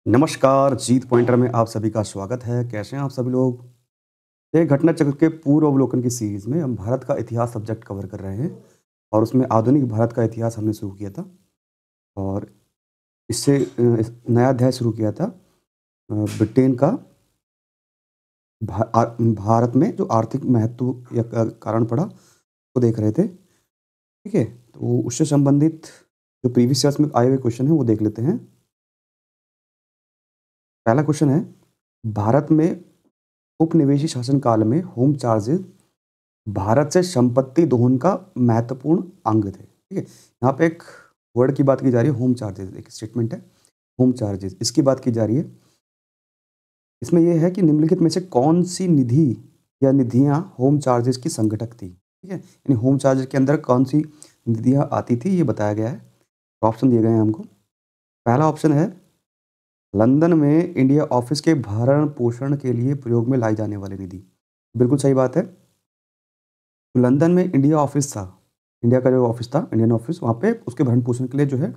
नमस्कार, जीत पॉइंटर में आप सभी का स्वागत है। कैसे हैं आप सभी लोग? एक घटना चक्र के पूर्व अवलोकन की सीरीज़ में हम भारत का इतिहास सब्जेक्ट कवर कर रहे हैं और उसमें आधुनिक भारत का इतिहास हमने शुरू किया था और इससे नया अध्याय शुरू किया था ब्रिटेन का भारत में जो आर्थिक महत्व या कारण पड़ा, वो देख रहे थे। ठीक है? तो उससे संबंधित जो प्रीवियस ईयर्स में आए हुए क्वेश्चन हैं, वो देख लेते हैं। पहला क्वेश्चन है, भारत में उपनिवेशी शासन काल में होम चार्जेस भारत से संपत्ति दोहन का महत्वपूर्ण अंग थे। ठीक है? यहाँ पे एक वर्ड की बात की जा रही है, होम चार्जेस, एक स्टेटमेंट है, होम चार्जेस, इसकी बात की जा रही है। इसमें यह है कि निम्नलिखित में से कौन सी निधि या निधियां होम चार्जेस की संघटक थी। ठीक है? यानी होम चार्जेस के अंदर कौन सी निधियां आती थी, ये बताया गया है। ऑप्शन दिए गए हैं हमको। पहला ऑप्शन है, लंदन में इंडिया ऑफिस के भरण पोषण के लिए प्रयोग में लाई जाने वाली निधि। बिल्कुल सही बात है। तो लंदन में इंडिया ऑफिस था, इंडिया का जो ऑफिस था, इंडियन ऑफिस, वहाँ पे उसके भरण पोषण के लिए जो है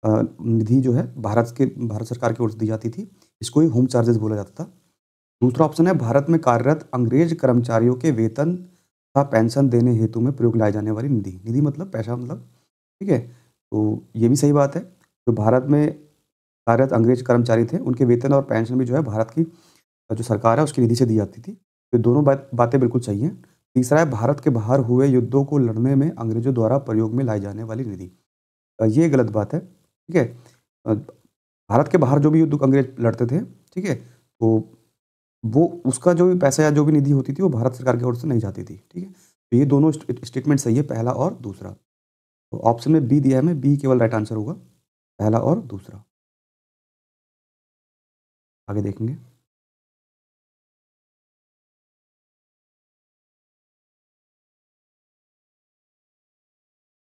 निधि जो है भारत सरकार की ओर से दी जाती थी। इसको ही होम चार्जेस बोला जाता था। दूसरा ऑप्शन है, भारत में कार्यरत अंग्रेज कर्मचारियों के वेतन तथा पेंशन देने हेतु में प्रयोग लाई जाने वाली निधि। निधि मतलब पैसा, मतलब। ठीक है? तो ये भी सही बात है। जो भारत में कार्यरत अंग्रेज कर्मचारी थे, उनके वेतन और पेंशन भी जो है भारत की जो सरकार है उसकी निधि से दी जाती थी। तो दोनों बातें बिल्कुल सही हैं। तीसरा है, भारत के बाहर हुए युद्धों को लड़ने में अंग्रेजों द्वारा प्रयोग में लाई जाने वाली निधि। ये गलत बात है। ठीक है? भारत के बाहर जो भी युद्ध अंग्रेज लड़ते थे, ठीक है, तो वो उसका जो भी पैसा या जो भी निधि होती थी, वो भारत सरकार की ओर से नहीं जाती थी। ठीक है? तो ये दोनों स्टेटमेंट सही है, पहला और दूसरा। तो ऑप्शन में बी दिया है, हमें बी केवल राइट आंसर होगा, पहला और दूसरा। आगे देखेंगे।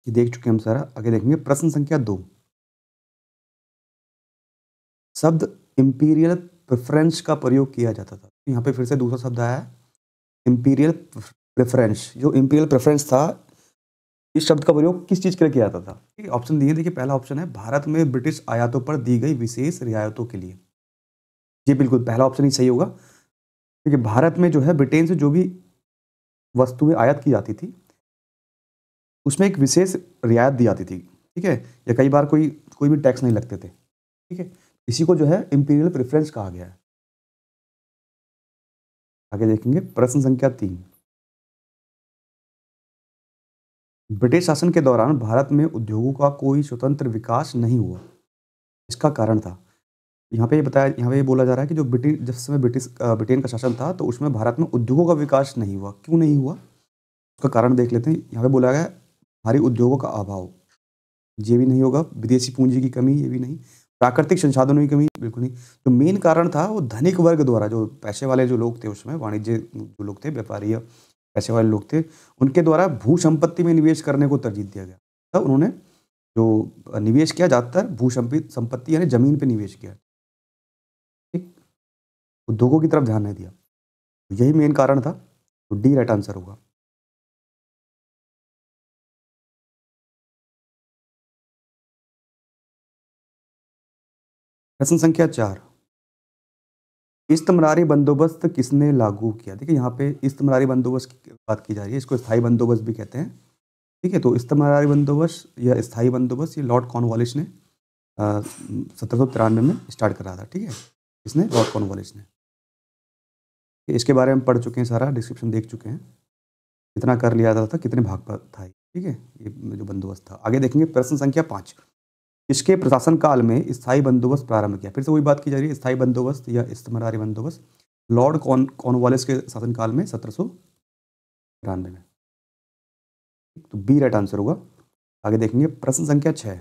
ये देख चुके हैं हम सारा, आगे देखेंगे। प्रश्न संख्या 2, शब्द इंपीरियल प्रेफरेंस का प्रयोग किया जाता था। यहाँ पे फिर से दूसरा शब्द आया है, इंपीरियल प्रेफरेंस। जो इंपीरियल प्रेफरेंस था, इस शब्द का प्रयोग किस चीज़ के लिए किया जाता था? ठीक है, ऑप्शन दिए, देखिए। पहला ऑप्शन है, भारत में ब्रिटिश आयातों पर दी गई विशेष रियायतों के लिए। ये बिल्कुल पहला ऑप्शन ही सही होगा। देखिए, भारत में जो है ब्रिटेन से जो भी वस्तुएं आयात की जाती थी, उसमें एक विशेष रियायत दी जाती थी। ठीक है? या कई बार कोई कोई भी टैक्स नहीं लगते थे। ठीक है? इसी को जो है इंपीरियल प्रेफरेंस कहा गया है। आगे देखेंगे। प्रश्न संख्या 3, ब्रिटिश शासन के दौरान भारत में उद्योगों का कोई स्वतंत्र विकास नहीं हुआ। इसका कारण था, यहाँ पे ये बताया, यहाँ पे ये बोला जा रहा है कि जो जिस समय ब्रिटेन का शासन था, तो उसमें भारत में उद्योगों का विकास नहीं हुआ। क्यों नहीं हुआ, उसका कारण देख लेते हैं। यहाँ पे बोला गया है, भारी उद्योगों का अभाव, ये भी नहीं होगा। विदेशी पूंजी की कमी, ये भी नहीं। प्राकृतिक संसाधनों की कमी, बिल्कुल नहीं। जो मेन कारण था, वो धनिक वर्ग द्वारा, जो पैसे वाले जो लोग थे उसमें, वाणिज्य जो लोग थे, व्यापारी या पैसे वाले लोग थे, उनके द्वारा भू संपत्ति में निवेश करने को तरजीह दिया गया। तब उन्होंने जो निवेश किया, ज़्यादातर भू संपत्ति यानी जमीन पे निवेश किया। ठीक? उद्योगों की तरफ ध्यान नहीं दिया। तो यही मेन कारण था। तो डी राइट आंसर होगा। प्रश्न संख्या 4, इस्तमरारी बंदोबस्त किसने लागू किया? देखिए, यहाँ पे इस्तमरारी बंदोबस्त की बात की जा रही है। इसको स्थायी बंदोबस्त भी कहते हैं। ठीक है? तो इस्तमरारी बंदोबस्त या स्थायी बंदोबस्त, ये लॉर्ड कॉर्नवालिस ने 1793 में स्टार्ट करा था। ठीक है? इसने, लॉर्ड कॉर्नवालिस ने। इसके बारे में पढ़ चुके हैं, सारा डिस्क्रिप्शन देख चुके हैं, कितना कर लिया जाता था, कितने भाग पर था। ठीक है? ये जो बंदोबस्त था। आगे देखेंगे। प्रश्न संख्या 5, इसके प्रशासन काल में स्थायी बंदोबस्त प्रारंभ किया। फिर से वही बात की जा रही है, स्थायी बंदोबस्त या इस्तमरारी बंदोबस्त। लॉर्ड कॉर्नवालिस के शासनकाल में 1793 में। तो बी राइट आंसर होगा। आगे देखेंगे। प्रश्न संख्या 6,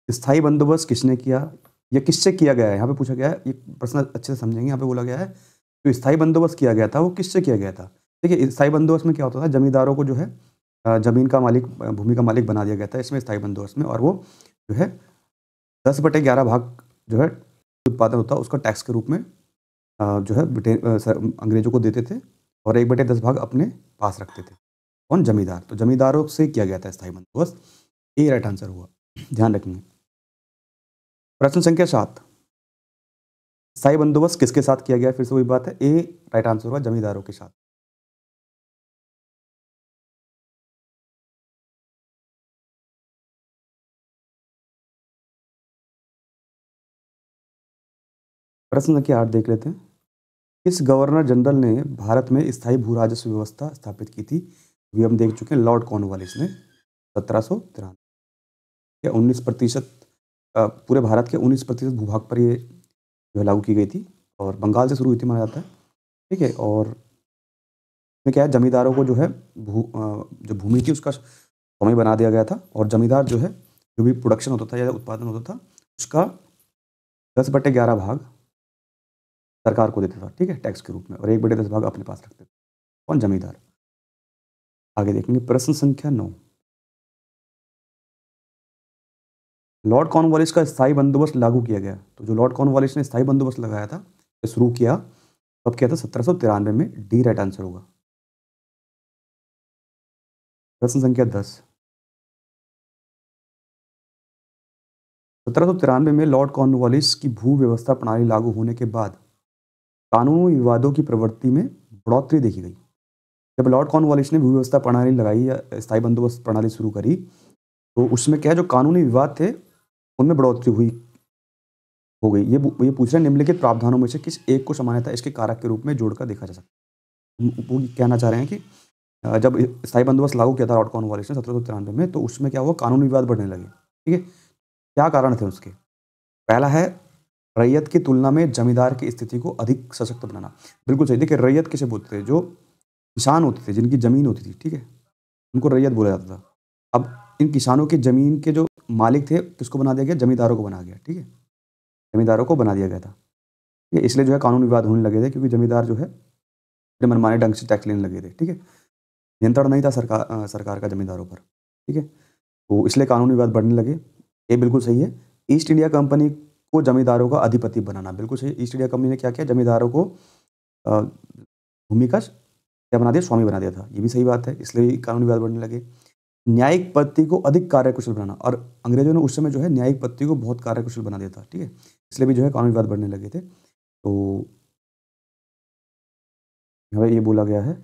स्थायी बंदोबस्त किसने किया या किससे किया गया है? यहाँ पे पूछा गया है, ये प्रश्न अच्छे से समझेंगे। यहाँ पे बोला गया है, जो स्थायी बंदोबस्त किया गया था, वो किससे किया गया था? देखिए, स्थायी बंदोबस्त में क्या होता था, जमींदारों को जो है जमीन का मालिक, भूमि का मालिक बना दिया गया था इसमें, स्थायी बंदोबस्त में। और वो जो है 10/11 भाग जो है उत्पादन होता है, उसका टैक्स के रूप में जो है अंग्रेजों को देते थे, और 1/10 भाग अपने पास रखते थे। कौन? जमींदार। तो जमींदारों से किया गया था स्थायी बंदोबस्त। ए राइट आंसर हुआ। ध्यान रखेंगे। प्रश्न संख्या 7, स्थायी बंदोबस्त किसके साथ किया गया? फिर से वही बात है, ए राइट आंसर होगा, जमींदारों के साथ। प्रश्न संख्या 8 देख लेते हैं। किस गवर्नर जनरल ने भारत में स्थायी भू राजस्व व्यवस्था स्थापित की थी? ये हम देख चुके हैं, लॉर्ड कॉर्नवालिस ने 1793 या 19% पूरे भारत के 19% भूभाग पर ये जो है लागू की गई थी और बंगाल से शुरू हुई थी माना जाता है। ठीक है, और इसमें क्या है, जमींदारों को जो है जो भूमि थी उसका स्वामी बना दिया गया था और जमींदार जो है जो भी प्रोडक्शन होता था या उत्पादन होता था उसका 10/11 भाग सरकार को देता था, ठीक है, टैक्स के रूप में, और 1/10 भाग अपने पास रखते थे। कौन? जमींदार। आगे देखेंगे प्रश्न संख्या 9, लॉर्ड कॉर्नवालिस का स्थायी बंदोबस्त लागू किया गया। तो जो लॉर्ड कॉर्नवालिस ने स्थायी बंदोबस्त लगाया था, शुरू किया, तब किया था 1793 में। डी राइट आंसर होगा। प्रश्न संख्या 10, 1793 में लॉर्ड कॉर्नवालिस की भू व्यवस्था प्रणाली लागू होने के बाद कानूनी विवादों की प्रवृत्ति में बढ़ोतरी देखी गई। जब लॉर्ड कॉर्नवालिस ने भू व्यवस्था प्रणाली लगाई या स्थायी बंदोबस्त प्रणाली शुरू करी, तो उसमें क्या है, जो कानूनी विवाद थे उनमें बढ़ोतरी हुई हो गई। ये पूछ रहे हैं, निम्नलिखित प्रावधानों में से किस एक को सामान्यतः इसके कारक के रूप में जोड़कर देखा जा सकता है? वो कहना चाह रहे हैं कि जब स्थायी बंदोबस्त लागू किया था लॉर्ड कॉर्नवालिस ने 1793 में, तो उसमें क्या हुआ, कानूनी विवाद बढ़ने लगे। ठीक है, क्या कारण थे उसके? पहला है रैयत की तुलना में जमींदार की स्थिति को अधिक सशक्त बनाना। बिल्कुल सही। देखिए, रैयत किसे बोलते थे? जो किसान होते थे, जिनकी जमीन होती थी, ठीक है, उनको रैयत बोला जाता था। अब इन किसानों की जमीन के जो मालिक थे, किसको बना दिया गया? जमींदारों को बना गया। ठीक है, जमींदारों को बना दिया गया था। ठीक है, इसलिए जो है कानूनी विवाद होने लगे थे, क्योंकि जमींदार जो है अपने मनमाने ढंग से टैक्स लेने लगे थे। ठीक है, नियंत्रण नहीं था सरकार का जमींदारों पर। ठीक है, तो इसलिए कानूनी विवाद बढ़ने लगे। ये बिल्कुल सही है। ईस्ट इंडिया कंपनी को जमींदारों का अधिपति बनाना, बिल्कुल सही। ईस्ट इंडिया कंपनी ने क्या किया? जमींदारों को भूमि का क्या बना दिया? स्वामी बना दिया था। ये भी सही बात है, इसलिए कानूनी विवाद बढ़ने लगे। न्यायिक पद्धति को अधिक कार्यकुशल बनाना, और अंग्रेजों ने उस समय जो है न्यायिक पद्धति को बहुत कार्यकुशल बना दिया था। ठीक है, इसलिए भी जो है कानूनी विवाद बढ़ने लगे थे। तो यहाँ ये बोला गया है,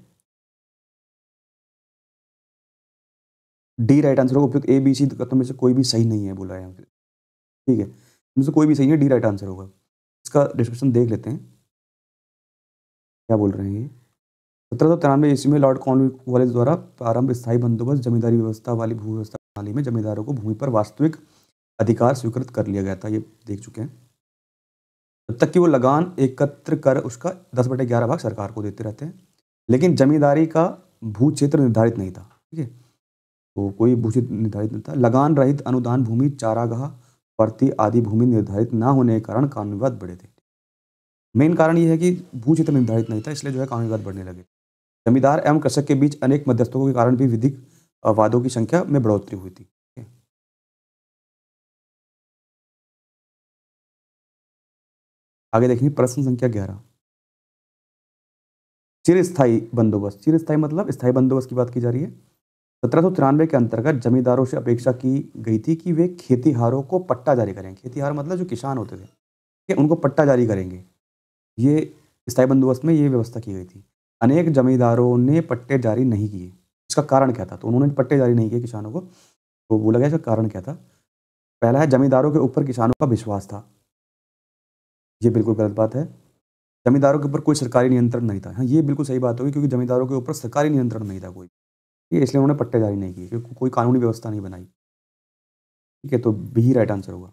डी राइट आंसर होगा। उपयुक्त ए बी सी तत्वों में से कोई भी सही नहीं है बोला है यहाँ पे। ठीक है, इनमें से कोई भी सही नहीं है, डी राइट आंसर होगा। इसका डिस्कशन देख लेते हैं, क्या बोल रहे हैं ये। 1793 ईस्वी में लॉर्ड कॉर्नवालिस द्वारा प्रारंभ स्थायी बंदोबस्त जमींदारी व्यवस्था वाली भू व्यवस्था प्रणाली में जमींदारों को भूमि पर वास्तविक अधिकार स्वीकृत कर लिया गया था। ये देख चुके हैं। जब तक कि वो लगान एकत्र कर उसका 10/11 भाग सरकार को देते रहते हैं, लेकिन जमींदारी का भू क्षेत्र निर्धारित नहीं था। ठीक है, तो कोई भू क्षेत्र निर्धारित नहीं था। लगान रहित अनुदान भूमि, चारागाह, परती आदि भूमि निर्धारित न होने के कारण कानूनी विवाद बढ़े थे। मेन कारण ये है कि भू क्षेत्र निर्धारित नहीं था, इसलिए जो है कानूनी विवाद बढ़ने लगे। जमींदार एवं कृषक के बीच अनेक मध्यस्थों के कारण भी विधिक वादों की संख्या में बढ़ोतरी हुई थी। आगे देखेंगे प्रश्न संख्या 11, चिरस्थायी बंदोबस्त। चिरस्थायी मतलब स्थायी बंदोबस्त की बात की जा रही है। 1793 के अंतर्गत जमींदारों से अपेक्षा की गई थी कि वे खेतीहारों को पट्टा जारी करें। खेतीहार मतलब जो किसान होते थे, कि उनको पट्टा जारी करेंगे। ये स्थायी बंदोबस्त में ये व्यवस्था की गई थी। अनेक जमींदारों ने पट्टे जारी नहीं किए। इसका कारण क्या था? तो उन्होंने पट्टे जारी नहीं किए किसानों को, तो बोला गया इसका कारण क्या था। पहला है, जमींदारों के ऊपर किसानों का विश्वास था। ये बिल्कुल गलत बात है। जमींदारों के ऊपर कोई सरकारी नियंत्रण नहीं था। हाँ, ये बिल्कुल सही बात होगी, क्योंकि जमींदारों के ऊपर सरकारी नियंत्रण नहीं था कोई, ये इसलिए उन्होंने पट्टे जारी नहीं किए, क्योंकि कोई कानूनी व्यवस्था नहीं बनाई। ठीक है, तो बी राइट आंसर होगा।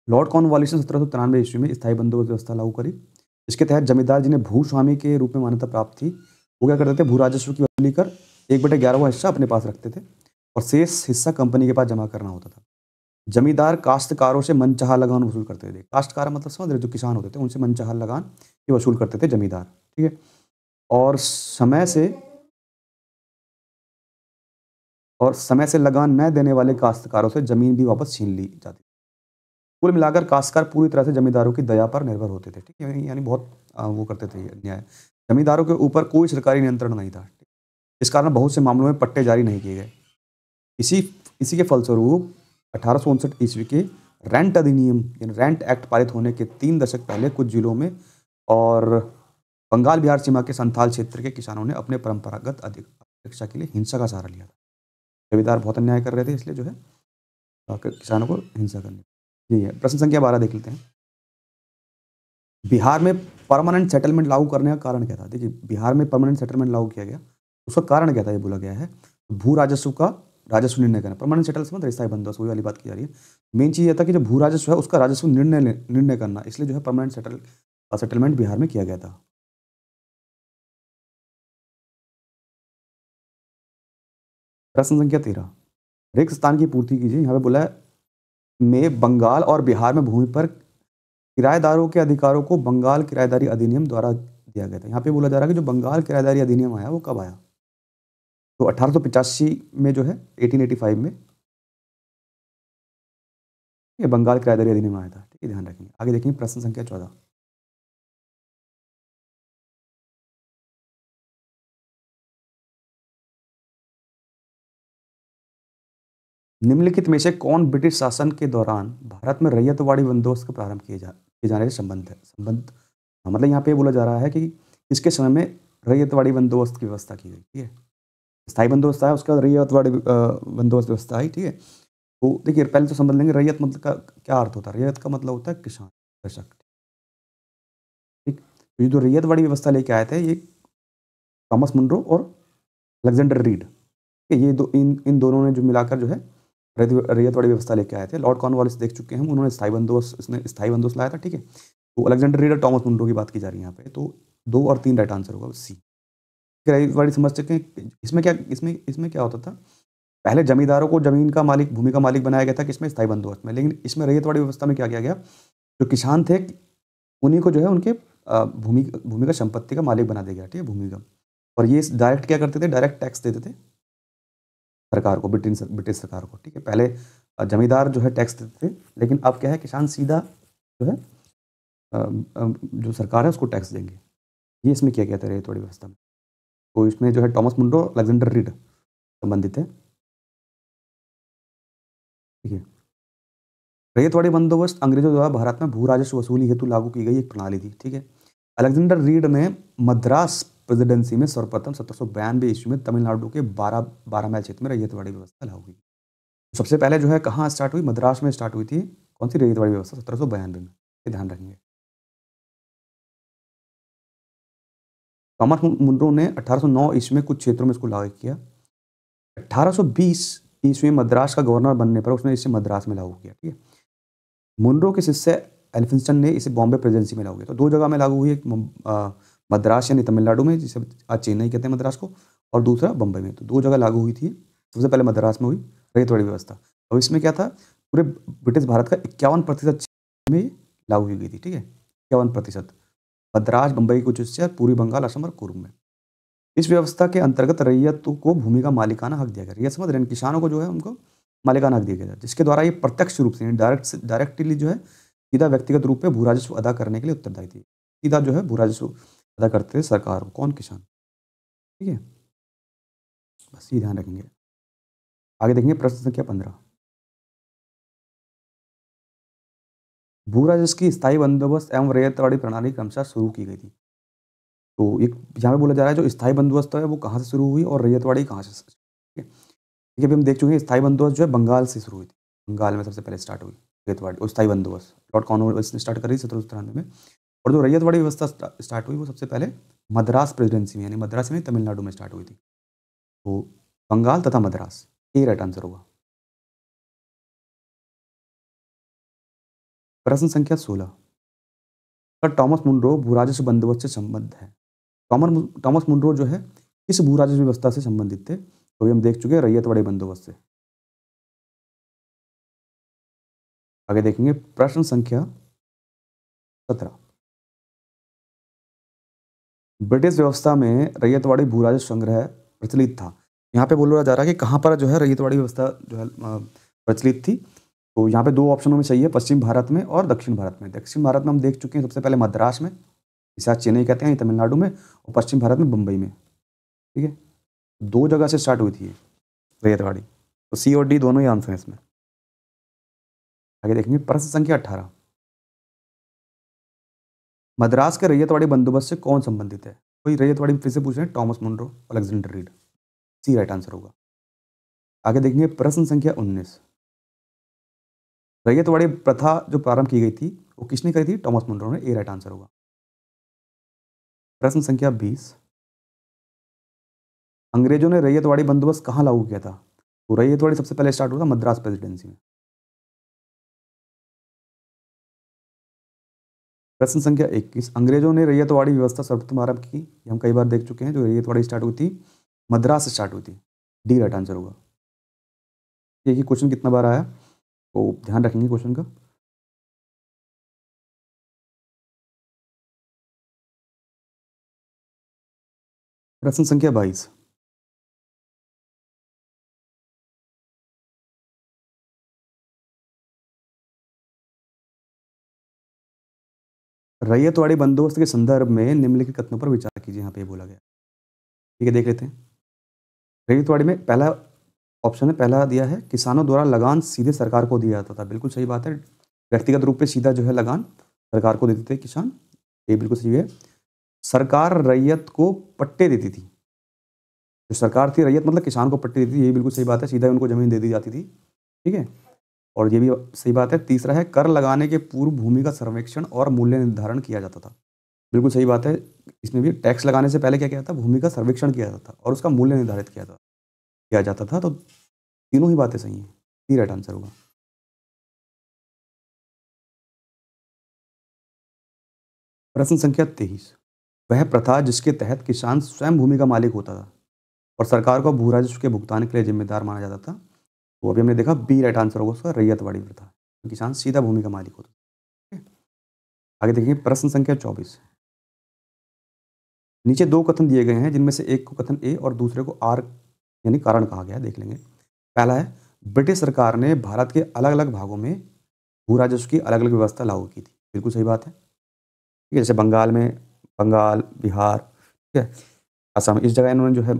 लॉर्ड कॉर्नवालिस ने 1793 ईस्वी में स्थायी बंदोबस्त व्यवस्था लागू करी। इसके तहत जमींदार जिन्हें भूस्वामी के रूप में मान्यता प्राप्त थी, वो क्या करते थे? भू राजस्व की वसूली कर 1/11वां हिस्सा अपने पास रखते थे और शेष हिस्सा कंपनी के पास जमा करना होता था। जमींदार काश्तकारों से मनचाहा लगान वसूल करते थे। काश्तकार मतलब समझ रहे, जो किसान होते थे, उनसे मनचाहा लगान ये वसूल करते थे जमींदार। ठीक है, और समय से लगान न देने वाले काश्तकारों से जमीन भी वापस छीन ली जाती। कुल मिलाकर काश्तकार पूरी तरह से जमींदारों की दया पर निर्भर होते थे। ठीक है, यानी बहुत वो करते थे ये अन्याय। जमींदारों के ऊपर कोई सरकारी नियंत्रण नहीं था। इस कारण बहुत से मामलों में पट्टे जारी नहीं किए गए। इसी इसी के फलस्वरूप 1859 ईस्वी के रेंट अधिनियम यानी रेंट एक्ट पारित होने के 3 दशक पहले कुछ जिलों में और बंगाल बिहार सीमा के संथाल क्षेत्र के किसानों ने अपने परंपरागत अधिक्षा के लिए हिंसा का सहारा लिया था। जमींदार बहुत अन्याय कर रहे थे, इसलिए जो है किसानों को हिंसा करनी। यही है। प्रश्न संख्या 12 देख लेते हैं। बिहार में परमानेंट सेटलमेंट लागू करने का कारण क्या था? देखिए, बिहार में परमानेंट सेटलमेंट लागू किया गया, उसका कारण क्या था ये बोला गया है। भू राजस्व का राजस्व निर्णय करना। परमानेंट सेटल मतलब स्थायी बंदोबस्त, वही वाली बात की जा रही है। मेन चीज ये था कि जो भू राजस्व है उसका राजस्व निर्णय करना, इसलिए जो है परमानेंट सेटलमेंट बिहार में किया गया था। प्रश्न संख्या 13, रिक्त स्थान की पूर्ति कीजिए। यहाँ पे बोला है में बंगाल और बिहार में भूमि पर किराएदारों के अधिकारों को बंगाल किराएदारी अधिनियम द्वारा दिया गया था। यहाँ पे बोला जा रहा है कि जो बंगाल किराएदारी अधिनियम आया वो कब आया? तो 1885 में जो है 1885 में ये बंगाल किराएदारी अधिनियम आया था। ठीक है, ध्यान रखेंगे। आगे देखेंगे प्रश्न संख्या 14, निम्नलिखित में से कौन ब्रिटिश शासन के दौरान भारत में रैयतवाड़ी बंदोबस्त का प्रारंभ किए जाने से संबंध मतलब यहाँ पे बोला जा रहा है कि इसके समय में रैयतवाड़ी बंदोबस्त की व्यवस्था की गई। ठीक है, स्थायी बंदोबस्त आया, उसके बाद रैयतवाड़ी बंदोबस्त व्यवस्था आई। ठीक है, तो देखिए पहले तो समझ लेंगे रैयत मतलब का क्या अर्थ होता है। रैयत का मतलब होता है किसान, कृषक। ठीक, तो ये जो रैयतवाड़ी व्यवस्था लेके आए थे ये थॉमस मुनरो और अलेक्जेंडर रीड, ये दो इन दोनों ने जो मिलाकर जो है रैयतवाड़ी व्यवस्था लेके आए थे। लॉर्ड कॉर्नवालिस देख चुके हैं हम, उन्होंने स्थायी बंदोबस्त लाया था। ठीक है, तो अलेक्जेंडर रीड और थॉमस मुनरो की बात की जा रही है यहाँ पे। तो 2 और 3 राइट आंसर होगा, सी। रैयतवाड़ी समझ चुके हैं। इसमें क्या होता था, पहले जमींदारों को जमीन का मालिक, भूमि का मालिक बनाया गया था किसमें? स्थायी बंदोबस्त में। लेकिन इसमें रैयतवाड़ी व्यवस्था में क्या किया गया, जो किसान थे उन्हीं को जो है उनके भूमि का संपत्ति का मालिक बना दिया गया। ठीक है, भूमि का। और ये डायरेक्ट क्या करते थे, डायरेक्ट टैक्स देते थे सरकार को, ब्रिटिश सरकार को। ठीक है, पहले जमींदार जो है टैक्स देते थे, लेकिन अब क्या है, किसान सीधा जो है जो सरकार है उसको टैक्स देंगे। ये इसमें किया गया था रैयतवाड़ी व्यवस्था में। तो इसमें जो है थॉमस मुनरो, अलेक्जेंडर रीड संबंधित है। ठीक है, रैयतवाड़ी बंदोबस्त अंग्रेजों द्वारा भारत में भू राजस्व वसूली हेतु लागू की गई एक प्रणाली थी। ठीक है, अलेक्जेंडर रीड ने मद्रास प्रेसिडेंसी में सर्वप्रथम 1792 ईस्वी में तमिलनाडु के 12 माइल क्षेत्र में रैयतवाड़ी व्यवस्था लागू की। सबसे पहले जो है कहाँ स्टार्ट हुई? मद्रास में स्टार्ट हुई थी। कौन सी रैयतवाड़ी व्यवस्था? 1792 में। ये ध्यान रखेंगे। थॉमस मुनरो ने 1809 ईस्वी में कुछ क्षेत्रों में इसको लागू किया। 1820 ईस्वी में मद्रास का गवर्नर बनने पर उसने इसे मद्रास में लागू किया। ठीक है, मुनरो के शिष्य एल्फिंस्टन ने इसे बॉम्बे प्रेसिडेंसी में लागू किया। तो 2 जगह में लागू हुई, एक मद्रास यानी तमिलनाडु में, जिसे आज चेन्नई कहते हैं मद्रास को, और दूसरा बम्बई में। तो 2 जगह लागू हुई थी। सबसे पहले मद्रास में हुई रैयतवाड़ी व्यवस्था। और इसमें क्या था, पूरे ब्रिटिश भारत का 51% में लागू की गई थी। ठीक है, 51%। मद्रास, बम्बई के कुछ हिस्से, पूर्वी बंगाल, असम और कुर्ग में। इस व्यवस्था के अंतर्गत रैयत को भूमि का मालिकाना हक दिया गया। रैयत समझ रहे हैं, किसानों को जो है उनको मालिकाना हक दिया गया, जिसके द्वारा ये प्रत्यक्ष रूप से डायरेक्टली जो है सीधा व्यक्तिगत रूप में भू राजस्व अदा करने के लिए उत्तरदायी थी। सीधा जो है भू राजस्व अदा करते थे सरकार को। कौन? किसान। ठीक है, बस ये ध्यान रखेंगे। आगे देखेंगे प्रश्न संख्या 15, भू राजस्व की स्थायी बंदोबस्त एवं रैयतवाड़ी प्रणाली क्रमशः शुरू की गई थी। तो एक यहाँ पे बोला जा रहा है जो स्थायी बंदोबस्त है वो कहाँ से शुरू हुई और रैयतवाड़ी कहाँ से? ठीक है, ठीक है, अभी हम देख चुके हैं स्थायी बंदोबस्त जो है बंगाल से शुरू हुई थी। बंगाल में सबसे पहले स्टार्ट हुई रैयतवाड़ी और स्थायी बंदोबस्त। लॉर्ड कॉर्नवालिस ने स्टार्ट करी 1793 में। और जो रैयतवाड़ी व्यवस्था स्टार्ट हुई वो सबसे पहले मद्रास प्रेसिडेंसी में, यानी मद्रास में तमिलनाडु में स्टार्ट हुई थी। तो बंगाल तथा मद्रास, ये राइट आंसर होगा। प्रश्न संख्या 16, टॉमस मुनरो भू राजस्व बंदोबस्त से संबंध है। टॉमस मुनरो जो है किस भू राजस्व व्यवस्था से संबंधित थे? तो हम देख चुके हैं रैयतवाड़ी बंदोबस्त से। आगे देखेंगे प्रश्न संख्या 17, ब्रिटिश व्यवस्था में रैयतवाड़ी भू राजस्व संग्रह प्रचलित था। यहाँ पे बोला जा रहा है कि कहाँ पर जो है रैयतवाड़ी व्यवस्था जो है प्रचलित थी। तो यहाँ पे 2 ऑप्शनों में सही है, पश्चिम भारत में और दक्षिण भारत में। दक्षिण भारत में हम देख चुके हैं सबसे पहले मद्रास में, इसे आज चेन्नई कहते हैं, तमिलनाडु में, और पश्चिम भारत में बम्बई में। ठीक है, 2 जगह से स्टार्ट हुई थी रैयतवाड़ी। तो सी और डी दोनों ही आंसर है इसमें। आगे देखेंगे प्रश्न संख्या 18, मद्रास के रैयतवाड़ी बंदोबस्त से कौन संबंधित है? कोई रैयतवाड़ी फिर से पूछ रहे हैं, टॉमस मुनरो, अलेक्जेंडर रीड, सी राइट आंसर होगा। आगे देखेंगे प्रश्न संख्या 19, रैयतवाड़ी प्रथा जो प्रारंभ की गई थी वो किसने करी थी? टॉमस मुनरो ने, ए राइट आंसर होगा। प्रश्न संख्या 20, अंग्रेजों ने रैयतवाड़ी बंदोबस्त कहाँ लागू किया था? तो रैयतवाड़ी सबसे पहले स्टार्ट हुआ था मद्रास प्रेसिडेंसी में। प्रश्न संख्या 21, अंग्रेजों ने रैयतवाड़ी व्यवस्था सर्वप्रथम आरंभ की, ये हम कई बार देख चुके हैं, जो रैयतवाड़ी स्टार्ट हुई थी मद्रास से स्टार्ट हुई थी, डी राइट आंसर होगा। ये क्वेश्चन कितना बार आया तो ध्यान रखेंगे क्वेश्चन का। प्रश्न संख्या 22, रैयतवाड़ी बंदोबस्त के संदर्भ में निम्नलिखित कथनों पर विचार कीजिए, यहाँ पे बोला गया। ठीक है, देख लेते हैं। रैयतवाड़ी में पहला ऑप्शन है, पहला दिया है किसानों द्वारा लगान सीधे सरकार को दिया जाता था, बिल्कुल सही बात है। व्यक्तिगत रूप से सीधा जो है लगान सरकार को देते थे किसान, ये बिल्कुल सही है। सरकार रैयत को पट्टे देती थी, जो सरकार थी रैयत मतलब किसान को पट्टे देती थी, ये बिल्कुल सही बात है, सीधा उनको जमीन दे दी जाती थी। ठीक है, और ये भी सही बात है। तीसरा है कर लगाने के पूर्व भूमि का सर्वेक्षण और मूल्य निर्धारण किया जाता था, बिल्कुल सही बात है। इसमें भी टैक्स लगाने से पहले क्या किया था? भूमि का सर्वेक्षण किया जाता था और उसका मूल्य निर्धारित किया जाता था। तो तीनों ही बातें सही हैं, सी राइट आंसर होगा। प्रश्न संख्या 23, वह प्रथा जिसके तहत किसान स्वयं भूमि का मालिक होता था और सरकार को भू राजस्व के भुगतान के लिए जिम्मेदार माना जाता था, वो अभी हमने देखा, बी राइट आंसर होगा उसका, रैयतवाड़ी प्रथा, तो किसान सीधा भूमि का मालिक होता था। ठीक है? आगे देखिए प्रश्न संख्या 24, नीचे दो कथन दिए गए हैं जिनमें से एक को कथन ए और दूसरे को आर यानी कारण कहा गया है, देख लेंगे। पहला है, ब्रिटिश सरकार ने भारत के अलग अलग भागों में भू राजस्व की अलग अलग व्यवस्था लागू की थी, बिल्कुल सही बात है। ठीक है, जैसे बंगाल में बंगाल, बिहार, ठीक है, असम, इस जगह इन्होंने जो है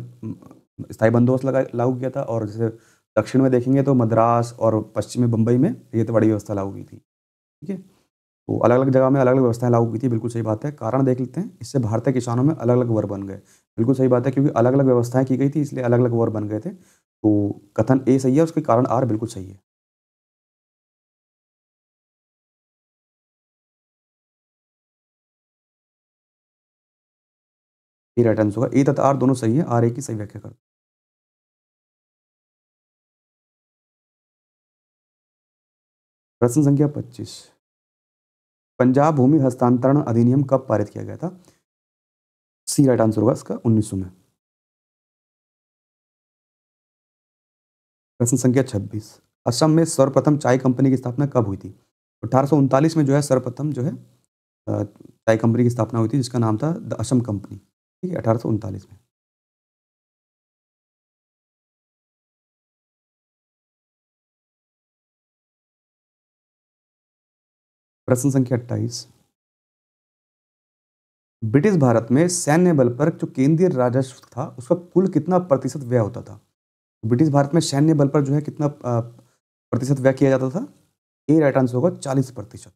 स्थायी बंदोबस्त लागू किया था, और जैसे दक्षिण में देखेंगे तो मद्रास और पश्चिम में बम्बई में रैयतवाड़ी व्यवस्था लागू की थी। ठीक है, तो अलग अलग जगह में अलग अलग व्यवस्थाएं लागू की थी, बिल्कुल सही बात है। कारण देख लेते हैं, इससे भारतीय किसानों में अलग अलग वर्ग बन गए, बिल्कुल सही बात है, क्योंकि अलग अलग व्यवस्थाएं की गई थी इसलिए अलग अलग वर्ग बन गए थे। तो कथन ए सही है, उसके कारण आर बिल्कुल सही है। ए राइट आंसर होगा, ए तथा आर दोनों सही है, आर ए की सही व्याख्या कर। प्रश्न संख्या 25, पंजाब भूमि हस्तांतरण अधिनियम कब पारित किया गया था? सी राइट आंसर होगा इसका, 1900 में। प्रश्न संख्या 26, असम में सर्वप्रथम चाय कंपनी की स्थापना कब हुई थी? 1839 में जो है सर्वप्रथम जो है चाय कंपनी की स्थापना हुई थी, जिसका नाम था द असम कंपनी। ठीक है, 1839 में। प्रश्न संख्या 28, ब्रिटिश भारत में सैन्य बल पर जो केंद्रीय राजस्व था उसका कुल कितना प्रतिशत व्यय होता था? ब्रिटिश भारत में सैन्य बल पर जो है कितना प्रतिशत व्यय किया जाता था? ए राइट आंसर होगा, 40%।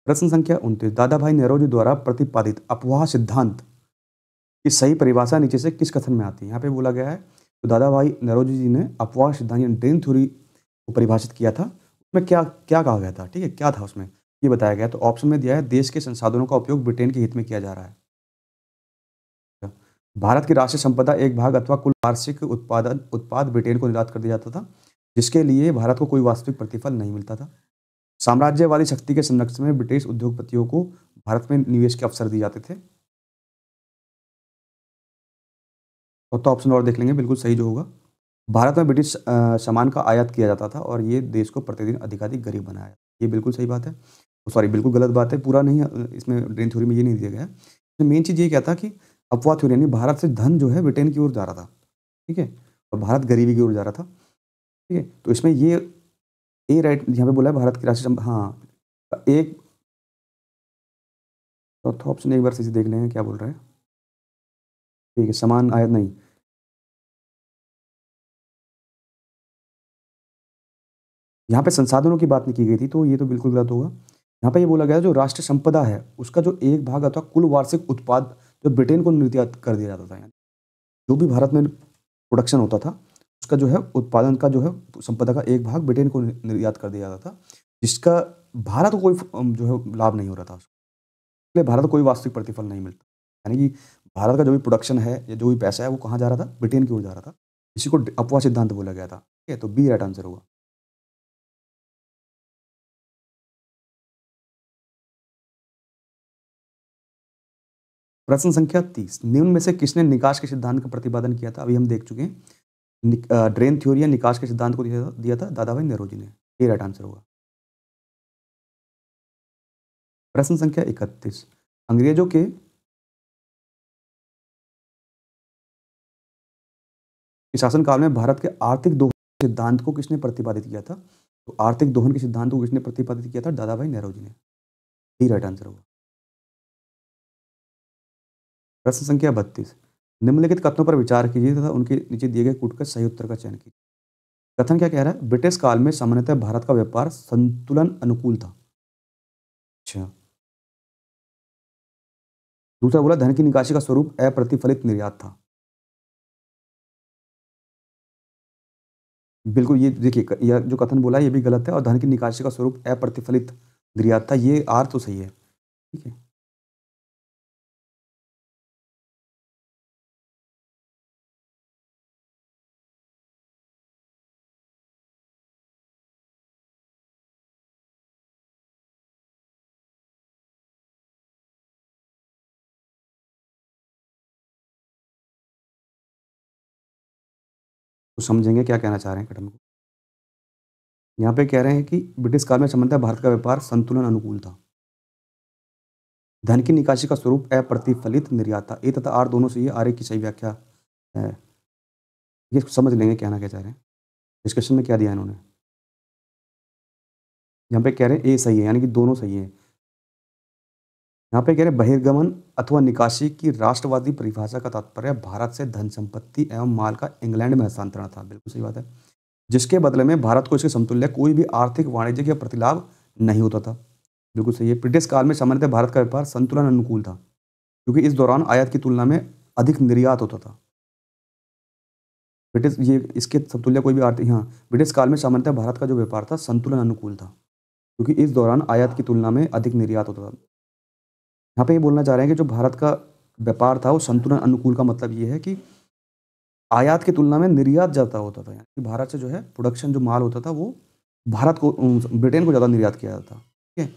प्रश्न संख्या 29, दादा भाई नौरोजी द्वारा प्रतिपादित अफवाह सिद्धांत की सही परिभाषा नीचे से किस कथन में आती है? यहाँ पे बोला गया है, तो दादा भाई नौरोजी जी ने अफवाह सिद्धांत यानी ड्रेन थ्योरी को परिभाषित किया था, उसमें क्या क्या कहा गया था? ठीक है, क्या था उसमें ये बताया गया, तो ऑप्शन में दिया है, देश के संसाधनों का उपयोग ब्रिटेन के हित में किया जा रहा है, भारत की राष्ट्रीय संपदा एक भाग अथवा कुल वार्षिक उत्पाद ब्रिटेन को निर्यात कर दिया जाता था, जिसके लिए भारत को कोई वास्तविक प्रतिफल नहीं मिलता था, साम्राज्यवादी शक्ति के संरक्षण में ब्रिटिश उद्योगपतियों को भारत में निवेश के अवसर दिए जाते थे। चौथा ऑप्शन और देख लेंगे, बिल्कुल सही जो होगा, भारत में ब्रिटिश सामान का आयात किया जाता था और ये देश को प्रतिदिन अधिकाधिक गरीब बनाया, ये बिल्कुल सही बात है। सॉरी, बिल्कुल गलत बात है, पूरा नहीं इसमें ड्रेन थ्योरी में ये नहीं दिया गया है। मेन चीज़ ये क्या था कि अफवाह थ्योरी यानी भारत से धन जो है ब्रिटेन की ओर जा रहा था, ठीक है, और भारत गरीबी की ओर जा रहा था। ठीक है, तो इसमें ये ए राइट यहाँ पे बोला है, भारत की राष्ट्रीय हाँ, एक चौथा ऑप्शन एक बार से देख लेंगे क्या बोल रहा है। ठीक है, समान आयत नहीं, यहाँ पे संसाधनों की बात नहीं की गई थी, तो ये तो बिल्कुल गलत होगा। यहाँ पे ये बोला गया जो राष्ट्र संपदा है, उसका जो 1 भाग अथवा कुल वार्षिक उत्पाद जो ब्रिटेन को निर्यात कर दिया जाता था। यानी जो भी भारत में प्रोडक्शन होता था, उसका जो है उत्पादन का जो है संपदा का 1 भाग ब्रिटेन को निर्यात कर दिया जाता था, जिसका भारत को कोई जो है लाभ नहीं हो रहा था। इसलिए भारत को कोई वास्तविक प्रतिफल नहीं मिलता। यानी कि भारत का जो भी प्रोडक्शन है या जो भी पैसा है वो कहाँ जा रहा था? ब्रिटेन की ओर जा रहा था। इसी को अपवाह सिद्धांत बोला गया था। ठीक है? तो बी राइट आंसर होगा। प्रश्न संख्या 30 निम्न में से किसने निकास के सिद्धांत का प्रतिपादन किया था? अभी हम देख चुके हैं। ड्रेन थ्योरी या निकास के सिद्धांत को दिया था दादाभाई नौरोजी ने। ये राइट आंसर होगा। प्रश्न संख्या 31 अंग्रेजों के शासनकाल में भारत के आर्थिक दोहन सिद्धांत को किसने प्रतिपादित किया था? तो आर्थिक दोहन के सिद्धांत को किसने प्रतिपादित किया था? दादाभाई नौरोजी ने। ये राइट आंसर होगा। प्रश्न संख्या 32 निम्नलिखित कथनों पर विचार कीजिए तथा उनके नीचे दिए गए कूट कर सही उत्तर का चयन कीजिए। कथन क्या कह रहा है? ब्रिटिश काल में सामान्यतः भारत का व्यापार संतुलन अनुकूल था। अच्छा। दूसरा बोला धन की निकासी का स्वरूप अप्रतिफलित निर्यात था। बिल्कुल, ये देखिए यह जो कथन बोला है ये भी गलत है और धन की निकासी का स्वरूप अप्रतिफलित निर्यात था, ये आर तो सही है। ठीक है। तो समझेंगे क्या कहना चाह रहे हैं कथन को। यहाँ पे कह रहे हैं कि ब्रिटिश काल में सामान्यतः भारत का व्यापार संतुलन अनुकूल था। धन की निकासी का स्वरूप अप्रतिफलित निर्यात था। ए तथा आर दोनों से ये आर की सही व्याख्या है। ये समझ लेंगे कहना क्या चाह रहे हैं। डिस्कशन में क्या दिया इन्होंने। यहाँ पे कह रहे हैं ए सही है, यानी कि दोनों सही है। यहाँ पे कह रहे हैं बहिर्गमन अथवा निकासी की राष्ट्रवादी परिभाषा का तात्पर्य भारत से धन संपत्ति एवं माल का इंग्लैंड में हस्तांतरण था। बिल्कुल सही बात है। जिसके बदले में भारत को इसके समतुल्य कोई भी आर्थिक वाणिज्यिक या प्रतिलाभ नहीं होता था। बिल्कुल सही है। ब्रिटिश काल में सामान्यतः भारत का व्यापार संतुलन अनुकूल था क्योंकि इस दौरान आयात की तुलना में अधिक निर्यात होता था। ब्रिटिश ये इसके समतुल्य कोई भी आर्थिक हाँ ब्रिटिश काल में सामान्यतः भारत का जो व्यापार था संतुलन अनुकूल था क्योंकि इस दौरान आयात की तुलना में अधिक निर्यात होता था। यहाँ पे ये बोलना चाह रहे हैं कि जो भारत का व्यापार था वो संतुलन अनुकूल का मतलब ये है कि आयात की तुलना में निर्यात ज़्यादा होता था। यानी कि भारत से जो है प्रोडक्शन जो माल होता था वो भारत को ब्रिटेन को ज़्यादा निर्यात किया जाता था। ठीक है।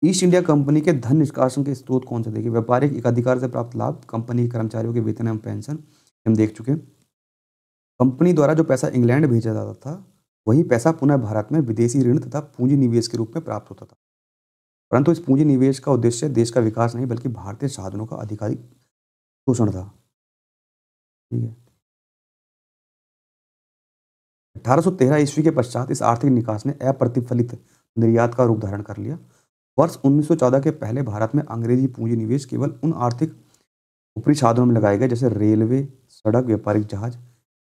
ईस्ट इंडिया कंपनी के धन निष्कासन के स्रोत कौन से थे? व्यापारिक एकाधिकार से प्राप्त लाभ, कंपनी के कर्मचारियों के वेतन एवं पेंशन हम देख चुके हैं। कंपनी द्वारा जो पैसा इंग्लैंड भेजा जाता था वही पैसा पुनः भारत में विदेशी ऋण तथा पूंजी निवेश के रूप में प्राप्त होता था। परंतु इस पूंजी निवेश का उद्देश्य देश का विकास नहीं बल्कि भारतीय साधनों का अधिकाधिक शोषण था। ठीक है। 1813 ईस्वी के पश्चात इस आर्थिक निकास ने अप्रतिफलित निर्यात का रूप धारण कर लिया। वर्ष 1914 के पहले भारत में अंग्रेजी पूंजी निवेश केवल उन आर्थिक ऊपरी साधनों में लगाए गए जैसे रेलवे, सड़क, व्यापारिक जहाज,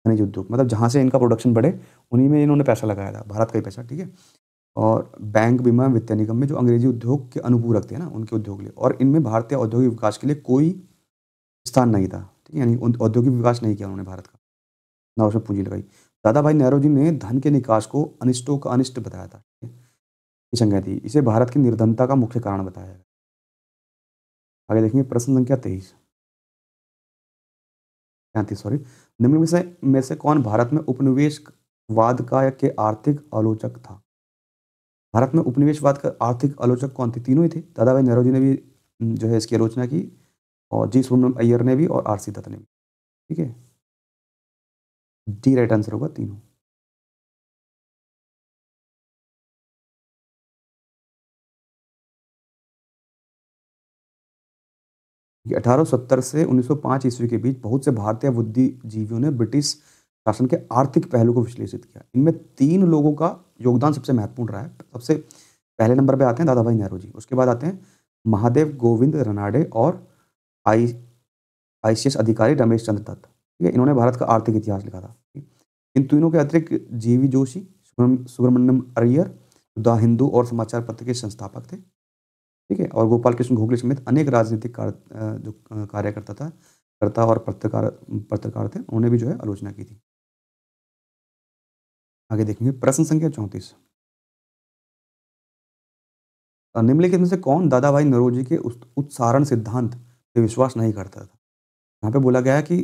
खनिज उद्योग। मतलब जहाँ से इनका प्रोडक्शन बढ़े उन्हीं में इन्होंने पैसा लगाया था, भारत का ही पैसा। ठीक है। और बैंक, बीमा, वित्तीय निगम में जो अंग्रेजी उद्योग के अनुपूरक थे ना उनके उद्योग लिए, और इनमें भारतीय औद्योगिक विकास के लिए कोई स्थान नहीं था। ठीक है। यानी औद्योगिक विकास नहीं किया उन्होंने भारत का, ना उसमें पूंजी लगाई। दादा भाई नेहरू ने धन के निकास को अनिष्टों का अनिष्ट बताया था। ठीक है? ये संज्ञा थी। इसे भारत की निर्धनता का मुख्य कारण बताया है। आगे देखेंगे प्रश्न संख्या 23 35 सॉरी। निम्न में से कौन भारत में उपनिवेशवाद का के आर्थिक आलोचक था? भारत में उपनिवेशवाद का आर्थिक आलोचक कौन थे? तीनों ही थे। दादा भाई नेहरू जी ने भी जो है इसकी आलोचना की, और जी सुब्रमण्यम अय्यर ने भी, और आर.सी. दत्त ने भी। ठीक है। डी राइट आंसर होगा तीनों। 1870 से 1905 ईस्वी के बीच बहुत से भारतीय बुद्धिजीवियों ने ब्रिटिश शासन के आर्थिक पहलू को विश्लेषित किया। इनमें 3 लोगों का योगदान सबसे महत्वपूर्ण रहा है। सबसे पहले नंबर पे आते हैं दादा भाई नेहरू जी, उसके बाद आते हैं महादेव गोविंद रनाडे और आई आईसीएस अधिकारी रमेश चंद्र दत्त। ठीक है। इन्होंने भारत का आर्थिक इतिहास लिखा था। ठीक है। इन तीनों के अतिरिक्त जीवी जोशी, सुब्रमण्यम अय्यर द हिंदू और समाचार पत्र के संस्थापक थे, ठीक है। और गोपाल कृष्ण गोखले समेत अनेक राजनीतिक जो कार्यकर्ता था कर्ता और पत्रकार थे, उन्होंने भी जो है आलोचना की थी। आगे देखेंगे प्रश्न संख्या 34। निम्नलिखित में से कौन दादा भाई नौरोजी के उत्सारण सिद्धांत पे विश्वास नहीं करता था? यहाँ पे बोला गया है कि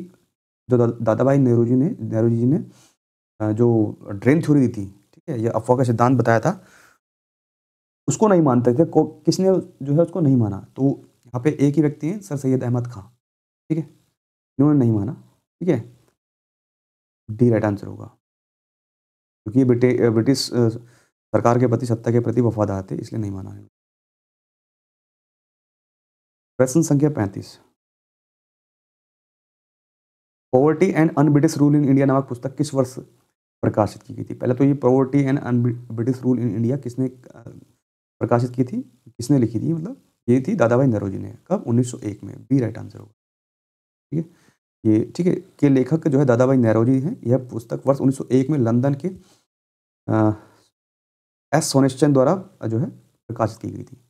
जो दादा भाई नेहरू जी ने जो ड्रेन थ्योरी दी थी, ठीक है, ये अफवाह का सिद्धांत बताया था, उसको नहीं मानते थे। किसने जो है उसको नहीं माना? तो यहाँ पे एक ही व्यक्ति हैं, सर सैयद अहमद खां, ठीक है, इन्होंने नहीं माना, ठीक है। डी राइट आंसर होगा, क्योंकि ये ब्रिटिश सरकार के प्रति, सत्ता के प्रति वफादार थे, इसलिए नहीं माना। प्रश्न संख्या 35। Poverty and un-British rule in India नामक पुस्तक किस वर्ष प्रकाशित की गई थी? पहले तो ये poverty and un-British rule in India किसने प्रकाशित की थी, किसने लिखी थी? मतलब ये थी दादा भाई नौरोजी ने। कब? 1901 में। बी राइट आंसर होगा, ठीक है। ये ठीक है कि लेखक जो है दादा भाई नौरोजी हैं। यह पुस्तक वर्ष 1901 में लंदन के एस सोनेस्टन द्वारा जो है प्रकाशित की गई थी।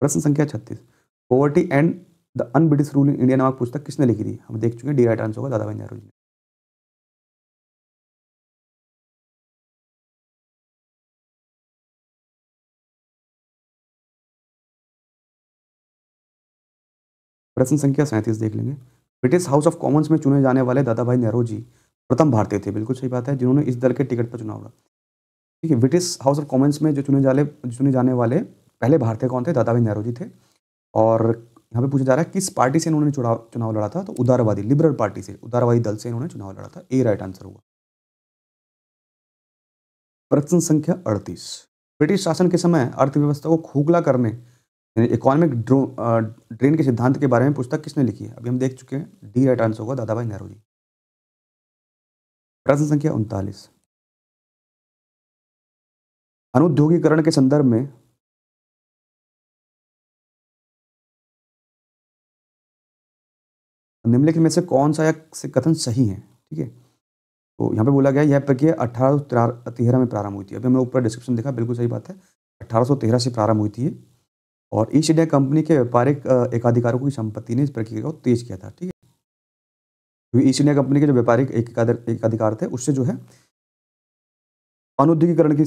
प्रश्न संख्या 36। Poverty and the un-British rule in India नामक पुस्तक किसने लिखी थी? हम देख चुके हैं, डी राइट आंसर होगा दादा भाई नौरोजी ने। प्रश्न संख्या 37 देख लेंगे। ब्रिटिश हाउस ऑफ कॉमन्स में चुने जाने वाले दादा भाई नौरोजी प्रथम भारतीय थे, बिल्कुल सही बात है, जिन्होंने इस दल के टिकट पर चुनाव लड़ा। ठीक है, ब्रिटिश हाउस ऑफ कॉमन्स में जो चुने जाने वाले पहले भारतीय कौन थे? दादा भाई नौरोजी थे। और यहाँ पे पूछा जा रहा है किस पार्टी से इन्होंने चुनाव लड़ा था? तो उदारवादी लिबरल पार्टी से, उदारवादी दल से इन्होंने चुनाव लड़ा था। ए राइट आंसर होगा। प्रश्न संख्या 38। ब्रिटिश शासन के समय अर्थव्यवस्था को खोखला करने इकोनॉमिक ड्रेन के सिद्धांत के बारे में पुस्तक किसने लिखी है? अभी हम देख चुके हैं, डी राइट आंसर होगा दादा भाई नौरोजी। प्रश्न संख्या 39। अनुद्योगीकरण के संदर्भ में निम्नलिखित में से कौन सा से कथन सही है? ठीक है, तो यहाँ पे बोला गया यह प्रक्रिया 1813 में प्रारंभ हुई थी। अभी हमने ऊपर डिस्क्रिप्शन देखा, बिल्कुल सही बात है, 1813 से प्रारंभ हुई थी ये। और ईस्ट इंडिया कंपनी के व्यापारिक एकाधिकारों की संपत्ति ने इस प्रक्रिया को तेज किया था। ठीक है, क्योंकि ईस्ट इंडिया कंपनी के जो व्यापारिक एकाधिकार थे, उससे जो है अनुद्योगीकरण की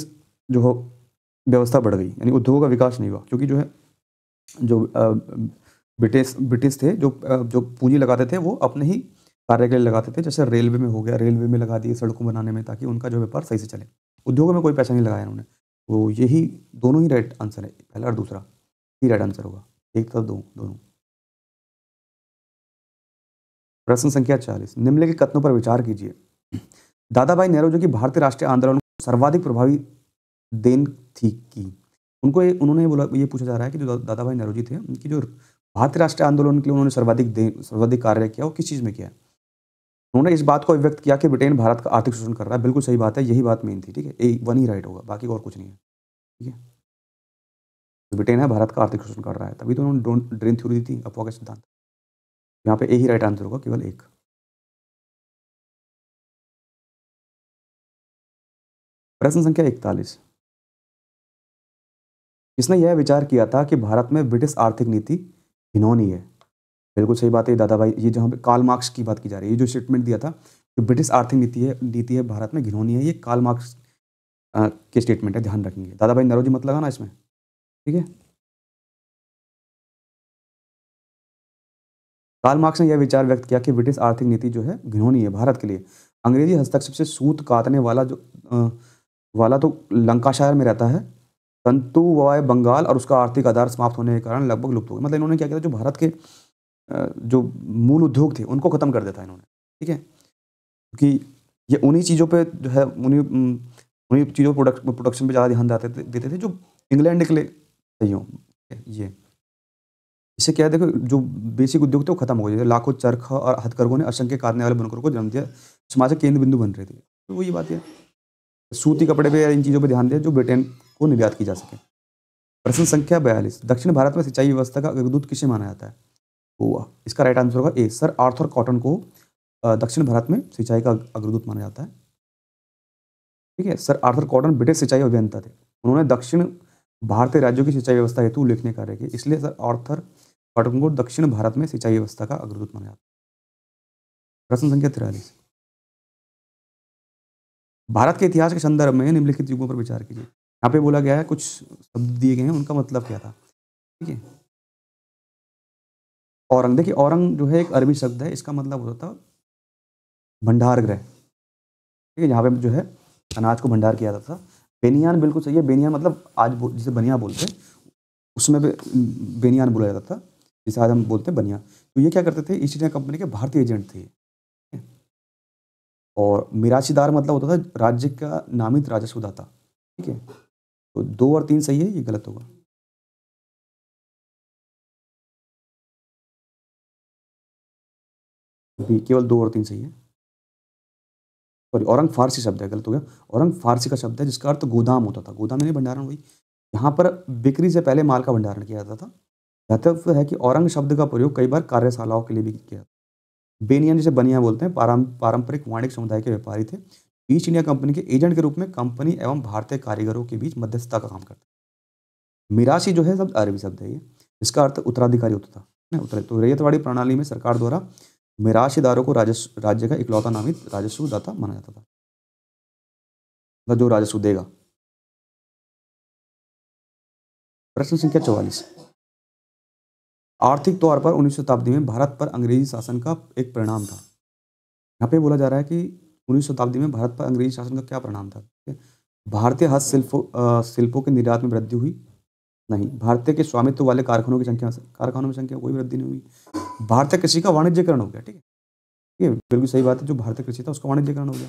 जो हो व्यवस्था बढ़ गई, यानी उद्योगों का विकास नहीं हुआ। क्योंकि जो है जो ब्रिटिश थे, जो पूंजी लगाते थे वो अपने ही कार्य के लिए लगाते थे। जैसे रेलवे में हो गया, रेलवे में लगा दिए सड़कों बनाने में, ताकि उनका जो व्यापार सही से चले। उद्योगों में कोई पैसा नहीं लगाया उन्होंने। तो यही दोनों ही राइट आंसर है, पहला और दूसरा ही राइट आंसर होगा, एक तो दोनों। प्रश्न संख्या 40। निम्नलिखित कथनों पर विचार कीजिए। दादा भाई नौरोजी की भारतीय राष्ट्रीय आंदोलन को सर्वाधिक प्रभावी देन थी की उन्होंने बोला, ये पूछा जा रहा है कि जो दादा भाई नौरोजी थे, उनकी जो भारतीय राष्ट्रीय आंदोलन के लिए उन्होंने सर्वाधिक कार्य किया, वो किस चीज़ में किया? उन्होंने इस बात को व्यक्त किया कि ब्रिटेन भारत का आर्थिक शोषण कर रहा है। बिल्कुल सही बात है, यही बात मेन थी। ठीक है, ए वन ही राइट होगा, बाकी और कुछ नहीं है। ठीक है, तो ब्रिटेन है भारत का आर्थिक शोषण कर रहा है, तभी तो उन्होंने ड्रेन थ्योरी दी थी, अफवाह का सिद्धांत। यहाँ पे ए ही राइट आंसर होगा, केवल एक। प्रश्न संख्या 41। किसने यह विचार किया था कि भारत में ब्रिटिश आर्थिक नीति घिनौनी है? बिल्कुल सही बात है दादा भाई, ये जहाँ पे कार्ल मार्क्स की बात की जा रही है, ये जो स्टेटमेंट दिया था कि ब्रिटिश आर्थिक नीति है भारत में घिनौनी है, ये कार्ल मार्क्स के स्टेटमेंट है, ध्यान रखेंगे। दादा भाई नौरोजी मत लगाना इसमें, ठीक है। कार्ल मार्क्स ने यह विचार व्यक्त किया कि ब्रिटिश आर्थिक नीति जो है घिनौनी है भारत के लिए। अंग्रेजी हस्तक्षेप से सूत काटने वाला तो लंकाशायर में रहता है, तंतु वाय बंगाल और उसका आर्थिक आधार समाप्त होने के कारण लगभग लुप्त हो गया। मतलब इन्होंने क्या किया था, जो भारत के जो मूल उद्योग थे उनको खत्म कर देता है इन्होंने। ठीक है, क्योंकि ये उन्हीं चीज़ों पे जो है उन्हीं चीज़ों प्रोडक्शन पे ज़्यादा ध्यान देते थे जो इंग्लैंड के लिए सही हो। ये इससे क्या है, देखो जो बेसिक उद्योग थे वो खत्म हो गए। लाखों चरखा और हथकरघों ने असंख्य काटने वाले बुनकरों को जन्म दिया, समाज के केंद्र बिंदु बन रहे थे। तो वही बात है, सूती कपड़े पे या इन चीज़ों पे ध्यान दिया जो ब्रिटेन को निर्यात की जा सके। प्रश्न संख्या 42। दक्षिण भारत में सिंचाई व्यवस्था का अग्रदूत किसे माना जाता है? तो इसका राइट आंसर होगा ए, सर आर्थर कॉटन को दक्षिण भारत में सिंचाई का अग्रदूत माना जाता है। ठीक है, सर आर्थर कॉटन ब्रिटिश सिंचाई अभियंता थे। उन्होंने दक्षिण भारतीय राज्यों की सिंचाई व्यवस्था हेतु उल्लेखनीय कार्य किए, इसलिए सर आर्थर कॉटन को दक्षिण भारत में सिंचाई व्यवस्था का अग्रदूत माना जाता है। प्रश्न संख्या 43, भारत के इतिहास के संदर्भ में निम्नलिखित युगों पर विचार कीजिए। यहाँ पे बोला गया है, कुछ शब्द दिए गए हैं, उनका मतलब क्या था। ठीक है, औरंग, देखिए औरंग जो है एक अरबी शब्द है, इसका मतलब होता था भंडार गृह। ठीक है, जहाँ पे जो है अनाज को भंडार किया जाता था। बेनियान बिल्कुल सही है, बेनियान मतलब आज जिसे बनिया बोलते हैं, उसमें बेनियान बोला जाता था, जिसे आज हम बोलते हैं बनिया। तो ये क्या करते थे, ईस्ट इंडिया कंपनी के भारतीय एजेंट थे। और मिराशीदार मतलब होता था राज्य का नामित राजस्व दाता। ठीक है, तो 2 और 3 सही है, ये गलत होगा। बी, केवल 2 और 3 सही है। सॉरी, औरंग फारसी शब्द है, गलत हो गया। औरंग फारसी का शब्द है जिसका अर्थ गोदाम होता था। गोदाम यानी भंडारण। वही यहाँ पर बिक्री से पहले माल का भंडारण किया जाता था। दातव्य है कि औरंग शब्द का प्रयोग कई बार कार्यशालाओं के लिए भी किया। बेनियन जिसे बनिया बोलते हैं, पारंपरिक वाणिज्य समुदाय के व्यापारी थे। ईस्ट इंडिया कंपनी के एजेंट के रूप में कंपनी एवं भारतीय कारीगरों के बीच मध्यस्थता का काम करते। मिरासी जो है शब्द अरबी शब्द है, ये इसका अर्थ उत्तराधिकारी होता था ना, उत्तर। तो रैयतवाड़ी प्रणाली में सरकार द्वारा मिराशीदारों को राजस्व, राज्य का इकलौता नामित राजस्व दाता माना जाता था, मतलब जो राजस्व देगा। प्रश्न संख्या 44, आर्थिक तौर पर 19वीं शताब्दी में भारत पर अंग्रेजी शासन का एक परिणाम था। यहाँ पे बोला जा रहा है कि 19वीं शताब्दी में भारत पर अंग्रेजी शासन का क्या परिणाम था। ठीक है? भारतीय शिल्पों के निर्यात में वृद्धि हुई नहीं। भारतीय के स्वामित्व वाले कारखानों में संख्या कोई वृद्धि नहीं हुई। भारतीय कृषि का वाणिज्यकरण हो गया। ठीक है, ये बिल्कुल सही बात है, जो भारतीय कृषि था उसका वाणिज्यकरण हो गया।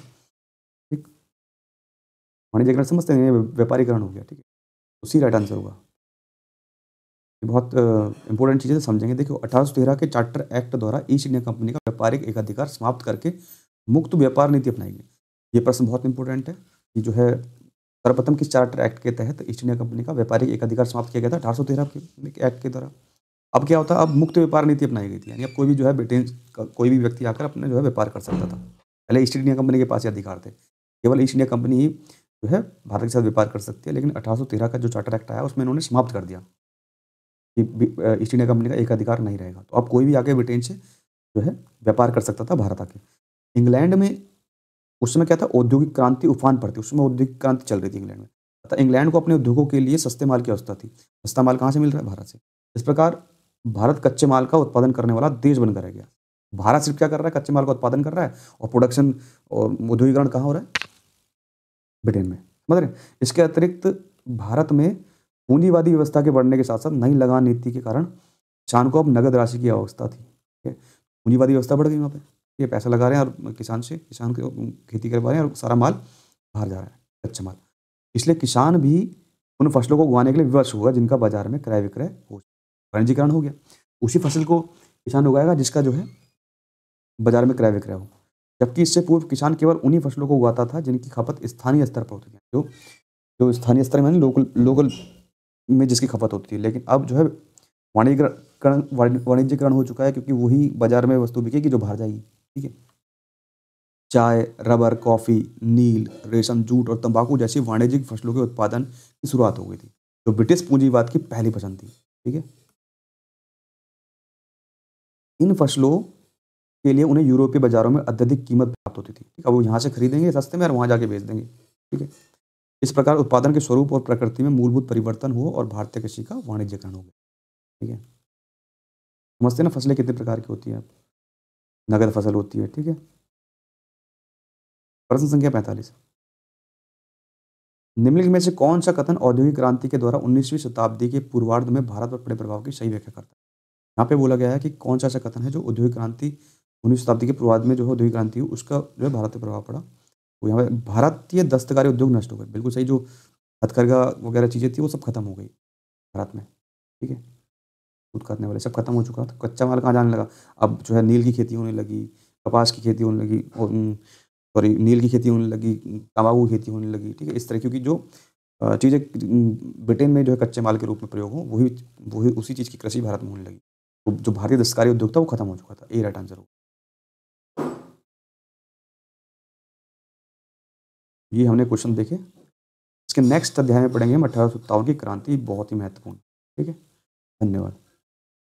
ठीक, वाणिज्यकरण समझते हैं, व्यापारीकरण हो गया। ठीक है, उसी राइट आंसर होगा। ये बहुत इंपॉर्टेंट चीज़ें समझेंगे। देखो 1813 के चार्टर एक्ट द्वारा ईस्ट इंडिया कंपनी का व्यापारिक एकाधिकार समाप्त करके मुक्त व्यापार नीति अपनाई गई। ये प्रश्न बहुत इंपॉर्टेंट है कि जो है सर्वप्रथम किस चार्टर एक्ट के तहत ईस्ट इंडिया कंपनी का व्यापारिक एकाधिकार समाप्त किया गया था, 1813 के एक्ट के द्वारा। अब क्या होता है, अब मुक्त व्यापार नीति अपनाई गई थी, यानी अब कोई भी जो है ब्रिटेन का कोई भी व्यक्ति आकर अपने जो है व्यापार कर सकता था। पहले ईस्ट इंडिया कंपनी के पास ये अधिकार थे, केवल ईस्ट इंडिया कंपनी ही जो है भारत के साथ व्यापार कर सकती है। लेकिन 1813 का जो चार्टर एक्ट आया उसमें इन्होंने समाप्त कर दिया कि ईस्ट इंडिया कंपनी का एक अधिकार नहीं रहेगा। तो अब कोई भी आके ब्रिटेन से जो है व्यापार कर सकता था भारत आके। इंग्लैंड में उस समय क्या था, औद्योगिक क्रांति उफान पर थी, उस समय औद्योगिक क्रांति चल रही थी इंग्लैंड में। अतः इंग्लैंड को अपने उद्योगों के लिए सस्ते माल की आवश्यकता थी। सस्ता माल कहाँ से मिल रहा है, भारत से। इस प्रकार भारत कच्चे माल का उत्पादन करने वाला देश बनकर रह गया। भारत सिर्फ क्या कर रहा है, कच्चे माल का उत्पादन कर रहा है, और प्रोडक्शन और औद्योगिकरण कहाँ हो रहा है, ब्रिटेन में। समझ रहे हैं? इसके अतिरिक्त भारत में पूंजीवादी व्यवस्था के बढ़ने के साथ साथ नई लगान नीति के कारण किसान को अब नगद राशि की आवश्यकता थी। ठीक है, पूंजीवादी व्यवस्था बढ़ गई वहाँ पे। ये पैसा लगा रहे हैं और किसान को खेती करवा रहे हैं और सारा माल बाहर जा रहा है, कच्चा माल। इसलिए किसान भी उन फसलों को उगाने के लिए विवश होगा जिनका बाजार में क्रय विक्रय हो, वाणिज्यिकरण हो गया। उसी फसल को किसान उगाएगा जिसका जो है बाजार में क्रय विक्रय हो। जबकि इससे पूर्व किसान केवल उन्हीं फसलों को उगाता था जिनकी खपत स्थानीय स्तर पर होती है, जो जो स्थानीय स्तर में लोकल लोकल में जिसकी खपत होती है। लेकिन अब जो है वाणिज्यकरण हो चुका है, क्योंकि वही बाजार में वस्तु बिकेगी जो बाहर जाएगी। ठीक है, चाय, रबर, कॉफ़ी, नील, रेशम, जूट और तंबाकू जैसी वाणिज्यिक फसलों के उत्पादन की शुरुआत हो गई थी, जो ब्रिटिश पूंजीवाद की पहली पसंद थी। ठीक है, इन फसलों के लिए उन्हें यूरोपीय बाजारों में अत्यधिक कीमत प्राप्त होती थी। ठीक है, वो यहाँ से खरीदेंगे सस्ते में और वहाँ जाके बेच देंगे। ठीक है, इस प्रकार उत्पादन के स्वरूप और प्रकृति में मूलभूत परिवर्तन हुआ और भारतीय कृषि का वाणिज्यकरण हो गया। ठीक है, समझते हैं ना, फसलें कितने प्रकार की होती हैं। नगद फसल होती है। ठीक है, प्रश्न संख्या 45, निम्नलिखित में से कौन सा कथन औद्योगिक क्रांति के द्वारा 19वीं शताब्दी के पूर्वार्ध में भारत पर पड़े प्रभाव की सही व्याख्या करता है। यहाँ पे बोला गया है कि कौन सा ऐसा कथन है जो औद्योगिक क्रांति 19वीं शताब्दी के पूर्वार्ध में जो है औद्योगिक क्रांति हुई, उसका जो है भारत पर प्रभाव पड़ा। तो यहाँ पे भारतीय दस्तकारी उद्योग नष्ट हो गए। बिल्कुल सही, जो हथकरघा वगैरह चीज़ें थी वो सब खत्म हो गई भारत में। ठीक है, दूध काटने वाले सब खत्म हो चुका था, कच्चा माल कहाँ जाने लगा। अब जो है नील की खेती होने लगी, कपास की खेती होने लगी, और सॉरी नील की खेती होने लगी, तंबाकू की खेती होने लगी। ठीक है, इस तरह, क्योंकि जो चीज़ें ब्रिटेन में जो है कच्चे माल के रूप में प्रयोग हो, वही वही उसी चीज़ की कृषि भारत में होने लगी। तो जो भारतीय दस्तकारी उद्योग था वो खत्म हो चुका था। ये राइट आंसर हो। ये हमने क्वेश्चन देखे। इसके नेक्स्ट अध्याय में पढ़ेंगे हम 1857 की क्रांति, बहुत ही महत्वपूर्ण। ठीक है, धन्यवाद।